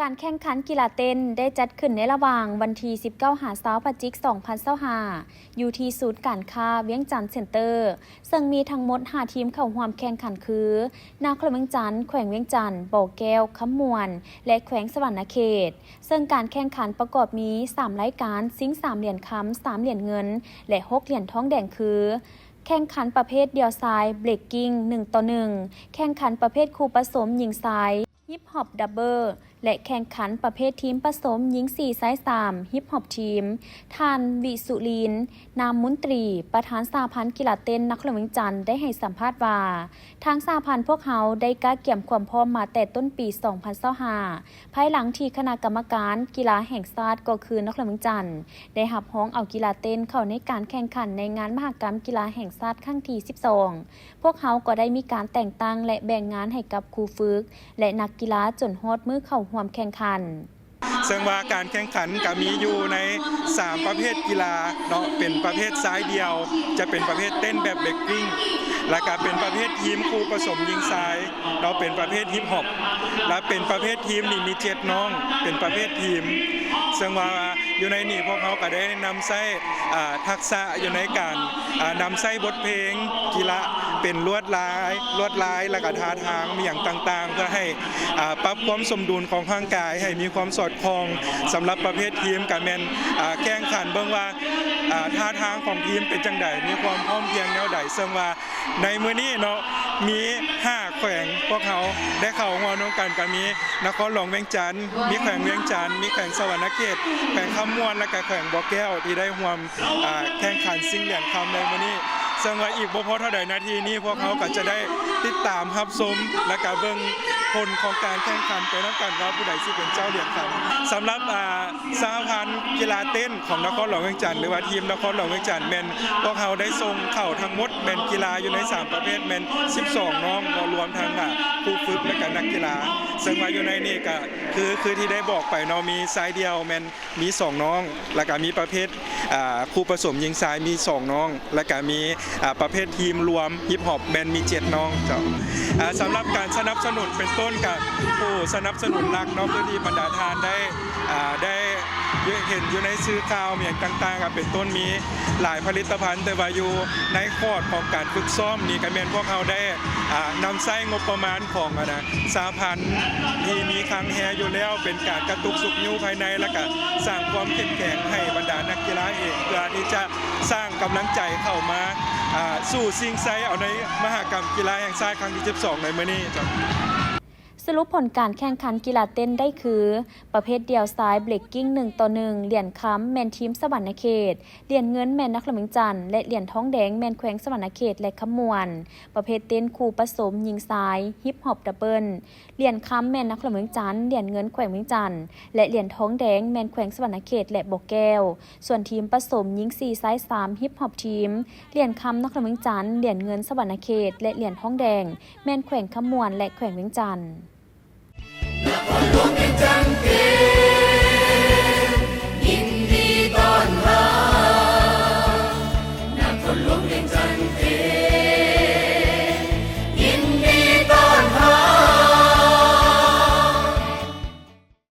การแข่งขันกีฬาเต้นได้จัดขึ้นในระหว่างวันที่ 19 พฤศจิกายน 2025 อยู่ที่ศูนย์การค้าเวียงจันทร์เซ็นเตอร์ซึ่งมีทั้งหมด 5 ทีมเข้าร่วมแข่งขันคือนครเวียงจันทร์แขวงเวียงจันทร์บ่อแก้วคำมวนและแขวงสวรรณเขตซึ่งการแข่งขันประกอบมี 3 รายการซิงค์ 3 เหรียญคำ 3 เหรียญเงินและ 6 เหรียญทองแดงคือแข่งขันประเภทเดี่ยวทรายเบรกกิ้ง 1-1 แข่งขันประเภทคู่ผสมหญิงทรายฮิปฮอปดับเบิลและแข่งขันประเภททีมผสมหญิง4 ซ้าย 3 ฮิปฮอปทีมท่านวิสุรินทร์นามมุนตรีประธานสหพันธ์กีฬาเต้นนครเวียงจันทร์ได้ให้สัมภาษณ์ว่าทางสหพันธ์พวกเขาได้กะเกี่ยมความพร้อมมาแต่ต้นปี 2025 ภายหลังที่คณะกรรมการกีฬาแห่งชาติก็คือนครเวียงจันทร์ได้รับร้องเอากีฬาเต้นเข้าในการแข่งขันในงานมหกรรมกีฬาแห่งชาติครั้งที่ 12 พวกเขาก็ได้มีการแต่งตั้งและแบ่งงานให้กับครูฝึกและนักกีฬาจนฮอดมื้อเข้าร่วมแข่งขันซึ่งว่าการแข่งขันก็มีอยู่ใน3ประเภทกีฬาเนาะเป็นประเภทซ้ายเดียวจะเป็นประเภทเต้นแบบเบรกกิ้งและก็เป็นประเภททีมคู่ผสมยิงซ้ายเนาะเป็นประเภทฮิปฮอปและเป็นประเภททีมนี่มี7น้องเป็นประเภททีมซึ่งว่าอยู่ในนี่พวกเขาก็ได้นำใช้ทักษะอยู่ในการนำใช้บทเพลงกีฬาเป็นลวดลายและก็ท่าทางมีอย่างต่างๆเพื่อให้ปรับความสมดุลของร่างกายให้มีความสอดคล้องสำหรับประเภททีมกับแมนแข่งขันเบิ่งว่าท่าทางของทีมเป็นจังใดมีความพร้อมเพรียงแนวใดซึ่งว่าในมื้อนี้เนาะมี5แขวงพวกเขาได้เข้าร่วมกันก็มีนครหลวงเวียงจันทร์มีแขวงเวียงจันทร์มีแขวงสวรรณเขตแขวงคำม่วนและก็แขวงบ่อแก้วที่ได้ร่วมแข่งขันซิ่งเหรียญคำในมื้อนี้ซึ่งว่าอีกบ่พอเท่าใดนาทีนี้พวกเขาก็จะได้ติดตามรับชมและก็เบิ่งผลของการแข่งขันไปนำกันว่าผู้ใดสิเป็นเจ้าเหรียญคำสำหรับสหพันธ์กีฬาเต้นของนครหลวงเวียงจันทร์หรือว่าทีมนครหลวงเวียงจันทร์แม่นพวกเขาได้ส่งเข้าทั้งหมดแม่นกีฬาอยู่ใน3ประเภทแม่น12น้องรวมทั้งผู้ฝึกและก็นักกีฬาซึ่งว่าอยู่ในนี้ก็คือที่ได้บอกไปเนาะมีซ้ายเดียวแม่นมี2น้องแล้วก็มีประเภทคู่ผสมยิงซ้ายมี2น้องแล้วก็มีประเภททีมรวมฮิปฮอปแม่นมี7น้องเจ้าสำหรับการสนับสนุนเป็นต้นกับผู้สนับสนุนหลักเนาะคือที่บรรดาทานได้เห็นอยู่ในสื่อข่าวอย่างต่างๆเป็นต้นมีหลายผลิตภัณฑ์แต่ว่าอยู่ในคอร์สของการฝึกซ้อมนี่ก็แม่นพวกเขาได้นำใช้งบประมาณของสหพันธ์ที่มีคลังแฮอยู่แล้วเป็นการกระตุกสุขนิ้วภายในแล้วก็สร้างความเข้มแข็งให้บรรดานักกีฬาเองเพื่อที่จะสร้างกำลังใจเข้ามาสู่ซิงไซเอาในมหกรรมกีฬาแห่งชาติครั้งที่ 12 ในมื้อนี้สรุปผลการแข่งขันกีฬาเต้นได้คือประเภทเดี่ยวซ้ายเบรกกิ้ง 1-1 เหรียญค้ำแมนทีมสวรรณเขตเหรียญเงินแมนนครเวียงจันทร์และเหรียญทองแดงแมนแขวงสวรรณเขตและขมวนประเภทเต้นคู่ผสมยิงซ้ายฮิปฮอปดับเบิลเหรียญค้ำแมนนครเวียงจันทร์เหรียญเงินแขวงเวียงจันทร์และเหรียญทองแดงแมนแขวงสวรรณเขตและบ่อแก้วส่วนทีมผสมยิง4 ซ้าย 3 ฮิปฮอปทีมเหรียญค้ำนครเวียงจันทร์เหรียญเงินสวรรณเขตและเหรียญทองแดงแมนแขวงขมวนและแขวงเวียงจันทร์นครหลวงเวียงจันทร์